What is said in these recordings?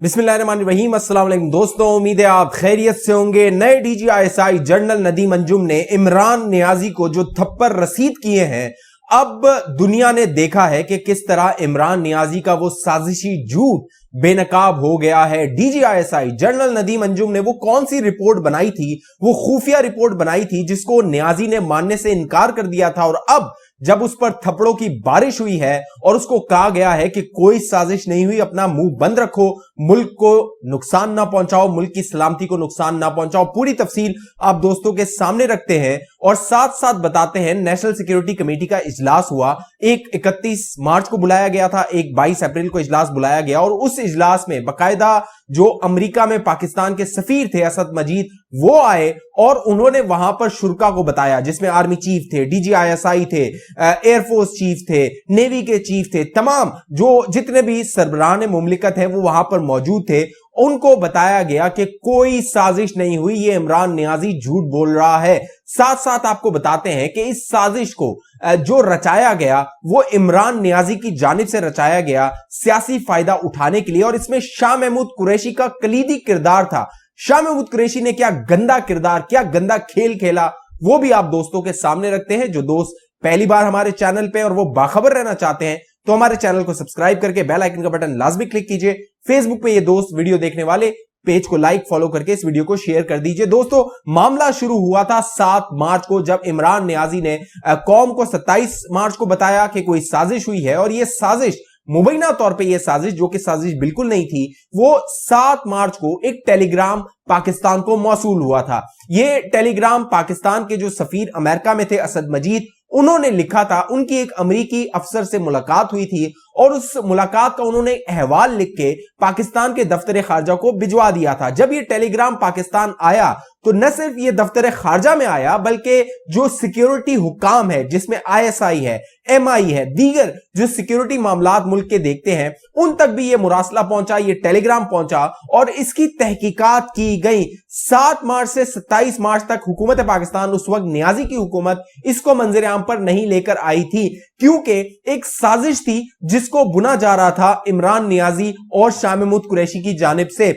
बिस्मिल्लाहिर्रहमानिर्रहीम। अस्सलाम वालेकुम दोस्तों, उम्मीद है आप खैरियत से होंगे। नए DGISI जनरल नदीम अंजुम ने इमरान नियाजी को जो थप्पड़ रसीद किए हैं, अब दुनिया ने देखा है कि किस तरह इमरान नियाजी का वो साजिशी झूठ बेनकाब हो गया है। DGISI जनरल नदीम अंजुम ने वो कौन सी रिपोर्ट बनाई थी, वो खुफिया रिपोर्ट बनाई थी जिसको नियाजी ने मानने से इनकार कर दिया था, और अब जब उस पर थप्पड़ों की बारिश हुई है और उसको कहा गया है कि कोई साजिश नहीं हुई, अपना मुंह बंद रखो, मुल्क को नुकसान ना पहुंचाओ, मुल्क की सलामती को नुकसान ना पहुंचाओ, पूरी तफसील आप दोस्तों के सामने रखते हैं और साथ साथ बताते हैं। नेशनल सिक्योरिटी कमेटी का इजलास हुआ, एक 31 मार्च को बुलाया गया था, एक 22 अप्रैल को इजलास बुलाया गया, और उस इजलास में बाकायदा जो अमेरिका में पाकिस्तान के सफीर थे असद मजीद, वो आए और उन्होंने वहां पर शुरका को बताया, जिसमें आर्मी चीफ थे, DGISI थे, एयरफोर्स चीफ थे, नेवी के चीफ थे, तमाम जो जितने भी सरबराहान मुमलिकत हैं वो वहां पर मौजूद थे। उनको बताया गया कि कोई साजिश नहीं हुई, ये इमरान नियाजी झूठ बोल रहा है। साथ साथ आपको बताते हैं कि इस साजिश को जो रचाया गया वो इमरान नियाजी की जानिब से रचाया गया सियासी फायदा उठाने के लिए, और इसमें शाह महमूद कुरैशी का कलीदी किरदार था। शाह महमूद कुरैशी ने क्या गंदा किरदार, क्या गंदा खेल खेला, वो भी आप दोस्तों के सामने रखते हैं। जो दोस्त पहली बार हमारे चैनल पे और वो बाखबर रहना चाहते हैं तो हमारे चैनल को सब्सक्राइब करके बेल आइकन का बटन लाजमी क्लिक कीजिए। फेसबुक पे ये दोस्त वीडियो देखने वाले पेज को लाइक फॉलो करके इस वीडियो को शेयर कर दीजिए। दोस्तों, मामला शुरू हुआ था 7 मार्च को, जब इमरान नियाजी ने कौम को 27 मार्च को बताया कि कोई साजिश हुई है, और ये साजिश मुबैना तौर पे ये साजिश, जो कि साजिश बिल्कुल नहीं थी, वो 7 मार्च को एक टेलीग्राम पाकिस्तान को मौसूल हुआ था। ये टेलीग्राम पाकिस्तान के जो सफीर अमेरिका में थे असद मजीद, उन्होंने लिखा था। उनकी एक अमेरिकी अफसर से मुलाकात हुई थी और उस मुलाकात का उन्होंने अहवाल लिख के पाकिस्तान के दफ्तर खारजा को भिजवा दिया था। जब ये टेलीग्राम पाकिस्तान आया तो न सिर्फ ये दफ्तर खारजा में आया, बल्कि जो सिक्योरिटी हुकाम है, जिसमें ISI है, MI है, दीगर जो सिक्योरिटी मामलात मुल्क के देखते हैं, उन तक भी ये मुरासला पहुंचा, ये टेलीग्राम पहुंचा और इसकी तहकीकात की गई। 7 मार्च से 27 मार्च तक हुकूमत पाकिस्तान, उस वक्त नियाजी की हुकूमत, इसको मंजर आम पर नहीं लेकर आई थी, क्योंकि एक साजिश थी जिसको बुना जा रहा था इमरान नियाजी और शाह महमूद कुरैशी की जानिब से।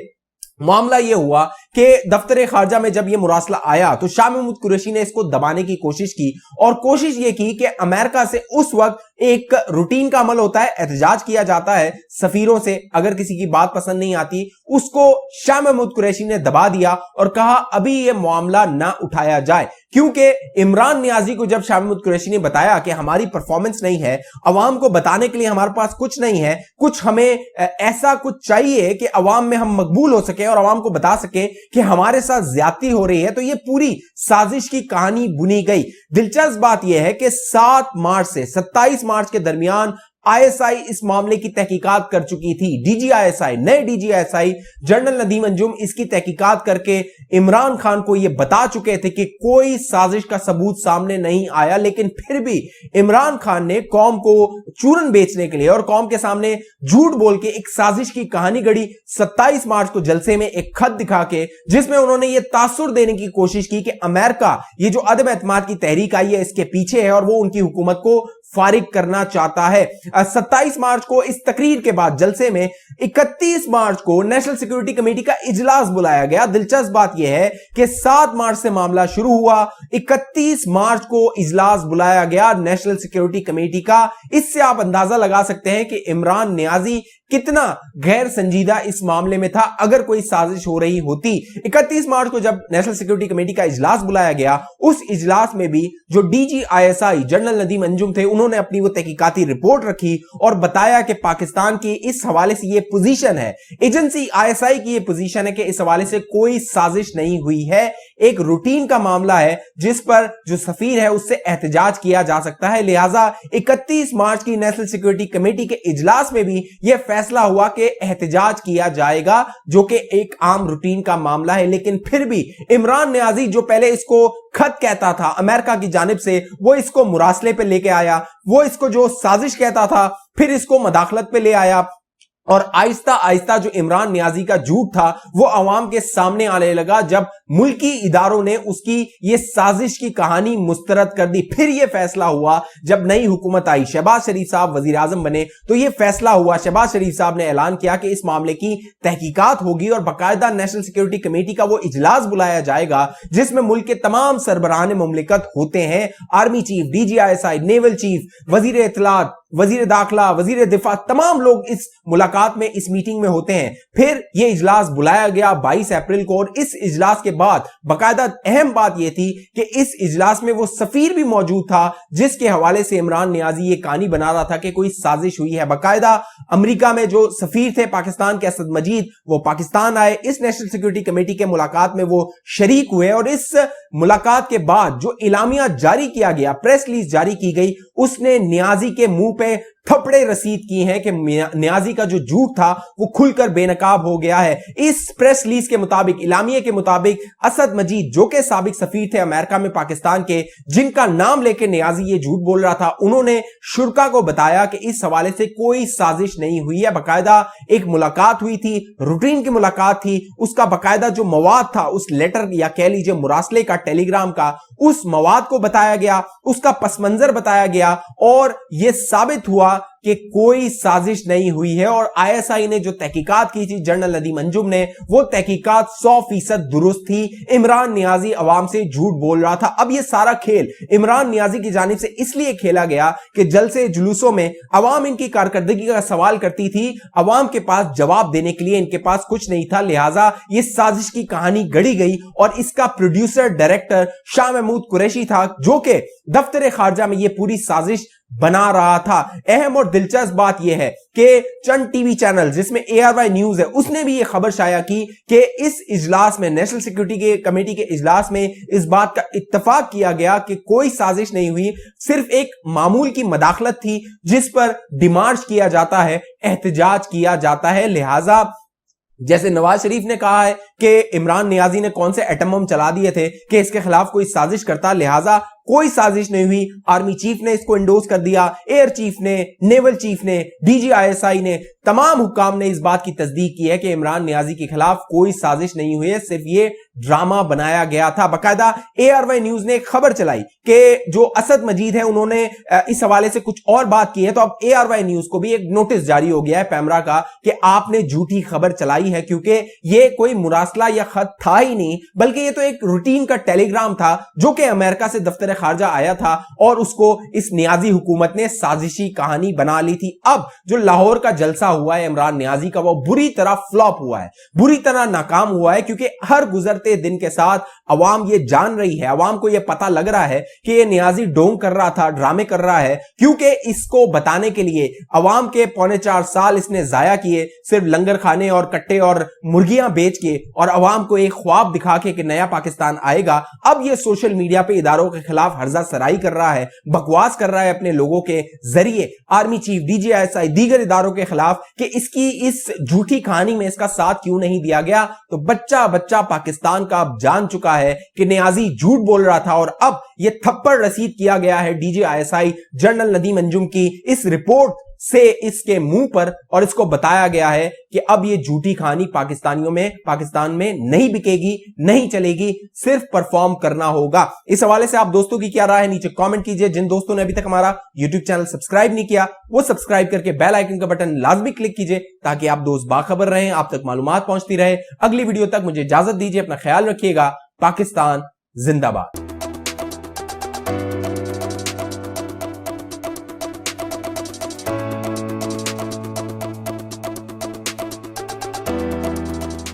मामला यह हुआ कि दफ्तर खारजा में जब यह मुरासला आया तो शाह महमूद कुरैशी ने इसको दबाने की कोशिश की, और कोशिश यह की कि अमेरिका से उस वक्त एक रूटीन का अमल होता है, एहतजाज किया जाता है सफीरों से, अगर किसी की बात पसंद नहीं आती उसको शाह महमूद कुरैशी ने दबा दिया और कहा अभी यह मामला ना उठाया जाए, क्योंकि इमरान नियाजी को जब शाह महमूद कुरैशी ने बताया कि हमारी परफॉर्मेंस नहीं है, अवाम को बताने के लिए हमारे पास कुछ नहीं है, कुछ हमें ऐसा कुछ चाहिए कि अवाम में हम मकबूल हो सके और अवाम को बता सके कि हमारे साथ ज्यादती हो रही है, तो ये पूरी साजिश की कहानी बुनी गई। दिलचस्प बात यह है कि 7 मार्च से 27 मार्च के दरमियान ISI इस मामले की तहकीकात कर चुकी थी। DGISI, नए DGISI जनरल नदीम अंजुम इसकी तहकीकात करके इमरान खान को यह बता चुके थे कि कोई साजिश का सबूत सामने नहीं आया, लेकिन फिर भी इमरान खान ने कौम को चूरन बेचने के लिए और कौम के सामने झूठ बोल के एक साजिश की कहानी गढ़ी। 27 मार्च को जलसे में एक खत दिखा के, जिसमें उन्होंने यह तासुर देने की कोशिश की कि अमेरिका ये जो अदम एतमाद की तहरीक आई है इसके पीछे है और वो उनकी हुकूमत को फारिग करना चाहता है। 27 मार्च को इस तकरीर के बाद जलसे में 31 मार्च को नेशनल सिक्योरिटी कमेटी का इजलास बुलाया गया। दिलचस्प बात यह है कि 7 मार्च से मामला शुरू हुआ, 31 मार्च को इजलास बुलाया गया नेशनल सिक्योरिटी कमेटी का। इससे आप अंदाजा लगा सकते हैं कि इमरान नियाजी कितना गैर संजीदा इस मामले में था, अगर कोई साजिश हो रही होती। 31 मार्च को जब नेशनल सिक्योरिटी कमेटी का इजलास बुलाया गया, उस इजलास में भी जो DGISI जनरल नदीम अंजुम थे, उन्होंने अपनी वो तहकीकाती रिपोर्ट रखी और बताया कि पाकिस्तान की इस हवाले से ये पोजीशन है, एजेंसी ISI की ये पोजीशन है कि इस हवाले से कोई साजिश नहीं हुई है, एक रूटीन का मामला है जिस पर जो सफीर है उससे एहतजाज किया जा सकता है। लिहाजा 31 मार्च की नेशनल सिक्योरिटी कमेटी के इजलास में भी यह फैसला हुआ कि एहतजाज किया जाएगा, जो कि एक आम रूटीन का मामला है। लेकिन फिर भी इमरान नियाजी जो पहले इसको खत कहता था अमेरिका की जानिब से, वो इसको मुरासले पे लेके आया, वो इसको जो साजिश कहता था फिर इसको मदाखलत पे ले आया, और आहिस्ता आहिस्ता जो इमरान नियाजी का झूठ था वो अवाम के सामने आने लगा जब मुल्की इदारों ने उसकी ये साजिश की कहानी मुस्तरद कर दी। फिर ये फैसला हुआ जब नई हुकूमत आई, शहबाज शरीफ साहब वजीर आजम बने, तो ये फैसला हुआ, शहबाज शरीफ साहब ने ऐलान किया कि इस मामले की तहकीकात होगी और बाकायदा नेशनल सिक्योरिटी कमेटी का वो इजलास बुलाया जाएगा जिसमें मुल्क के तमाम सरबराहान मुमलिकत होते हैं, army chief, DGISI, naval chief, वजीर इत्तलात, वजीर दाखिला, वजीर दिफा, तमाम लोग इस मुलाकात में, इस मीटिंग में होते हैं। फिर यह इजलास बुलाया गया 22 अप्रैल को और इस इजलास के बाद बाकायदा अहम बात यह थी कि इस इजलास में वो सफीर भी मौजूद था जिसके हवाले से इमरान नियाजी ये कहानी बना रहा था कि कोई साजिश हुई है। बाकायदा अमेरिका में जो सफीर थे पाकिस्तान के, असद मजीद, वो पाकिस्तान आए, इस नेशनल सिक्योरिटी कमेटी के मुलाकात में वो शरीक हुए और इस मुलाकात के बाद जो इलामिया जारी किया गया, प्रेस रिलीज जारी की गई, उसने नियाजी के मुंह पे थपड़े रसीद की हैं कि नियाजी का जो झूठ था वो खुलकर बेनकाब हो गया है। इस प्रेस रिलीज के मुताबिक, इलामिया के मुताबिक, असद मजीद जो कि साबिक सफीर थे अमेरिका में पाकिस्तान के, जिनका नाम लेकर नियाजी ये झूठ बोल रहा था, उन्होंने शुरका को बताया कि इस हवाले से कोई साजिश नहीं हुई है। बाकायदा एक मुलाकात हुई थी, रूटीन की मुलाकात थी, उसका बाकायदा जो मवाद था, उस लेटर या कह लीजिए मुरासले का, टेलीग्राम का, उस मवाद को बताया गया, उसका पस मंजर बताया गया और यह साबित हुआ कि कोई साजिश नहीं हुई है। और ISI ने जो तहकीकात की थी, जनरल नदीम अंजुम ने, वो तहकीकात 100% दुरुस्त थी। इमरान नियाजी अवाम से झूठ बोल रहा था। अब ये सारा खेल इमरान नियाजी की जानिब से इसलिए खेला गया कि जलसे जुलूसों में अवाम इनकी कारकर्दगी का सवाल करती थी, अवाम के पास जवाब देने के लिए इनके पास कुछ नहीं था, लिहाजा ये साजिश की कहानी गढ़ी गई और इसका प्रोड्यूसर डायरेक्टर शाह महमूद कुरैशी था जो कि दफ्तर खारजा में ये पूरी साजिश बना रहा था। अहम और दिलचस्प बात यह है कि चंद टीवी चैनल जिसमें ARY न्यूज है, उसने भी यह खबर शाया की कि इस इजलास में, नेशनल सिक्योरिटी के कमेटी के इजलास में, इस बात का इत्तफाक किया गया कि कोई साजिश नहीं हुई, सिर्फ एक मामूल की मदाखलत थी जिस पर डिमार्च किया जाता है, एहतजाज किया जाता है। लिहाजा जैसे नवाज शरीफ ने कहा है कि इमरान नियाजी ने कौन से एटम बम चला दिए थे कि इसके खिलाफ कोई साजिश करता, लिहाजा कोई साजिश नहीं हुई। आर्मी चीफ ने इसको इंडोर्स कर दिया, एयर चीफ ने, नेवल चीफ ने, DGISI ने, तमाम हुक्काम ने इस बात की तस्दीक की है कि इमरान नियाजी के खिलाफ कोई साजिश नहीं हुई है, सिर्फ ये ड्रामा बनाया गया था। बाकायदा ARY न्यूज ने खबर चलाई कि जो असद मजीद है उन्होंने इस हवाले से कुछ और बात की है, तो अब ARY न्यूज को भी एक नोटिस जारी हो गया है पैमरा का कि आपने झूठी खबर चलाई है, क्योंकि ये कोई मुरासला या खत था ही नहीं, बल्कि ये तो एक रूटीन का टेलीग्राम था जो कि अमेरिका से दफ्तर खारजा आया था और उसको इस नियाजी हुकूमत ने साजिशी कहानी बना ली थी। अब जो लाहौर का जलसा हुआ है इमरान नियाजी का, वो बुरी तरह फ्लॉप हुआ है, बुरी तरह नाकाम हुआ है, क्योंकि हर गुजरते दिन के साथ अवाम ये जान रही है, अवाम को ये पता लग रहा है कि ये नियाजी डोंग कर रहा था, ड्रामे कर रहा है, क्योंकि इसको बताने के लिए अवाम के 4.25 साल इसने जाया किए सिर्फ लंगर खाने और कट्टे और मुर्गियां बेच के और अवाम को एक ख्वाब दिखा के कि नया पाकिस्तान आएगा। अब ये सोशल मीडिया पे इदारों के खिलाफ हर्जा सराई कर रहा है, बकवास कर रहा है अपने लोगों के जरिए, आर्मी चीफ, DGISI, दीगर इदारों के खिलाफ, कि इसकी इस झूठी कहानी में इसका साथ क्यों नहीं दिया गया। तो बच्चा बच्चा पाकिस्तान का अब जान चुका है कि नियाजी झूठ बोल रहा था और अब यह थप्पड़ रसीद किया गया है DGISI, जनरल नदीम अंजुम की इस रिपोर्ट से इसके मुंह पर, और इसको बताया गया है कि अब ये झूठी कहानी पाकिस्तान में नहीं बिकेगी, नहीं चलेगी, सिर्फ परफॉर्म करना होगा। इस हवाले से आप दोस्तों की क्या राय है नीचे कमेंट कीजिए। जिन दोस्तों ने अभी तक हमारा YouTube चैनल सब्सक्राइब नहीं किया वो सब्सक्राइब करके बेल आइकन का बटन लाजमी क्लिक कीजिए ताकि आप दोस्त बाखबर रहें, आप तक मालूमात पहुंचती रहे। अगली वीडियो तक मुझे इजाजत दीजिए, अपना ख्याल रखिएगा। पाकिस्तान जिंदाबाद।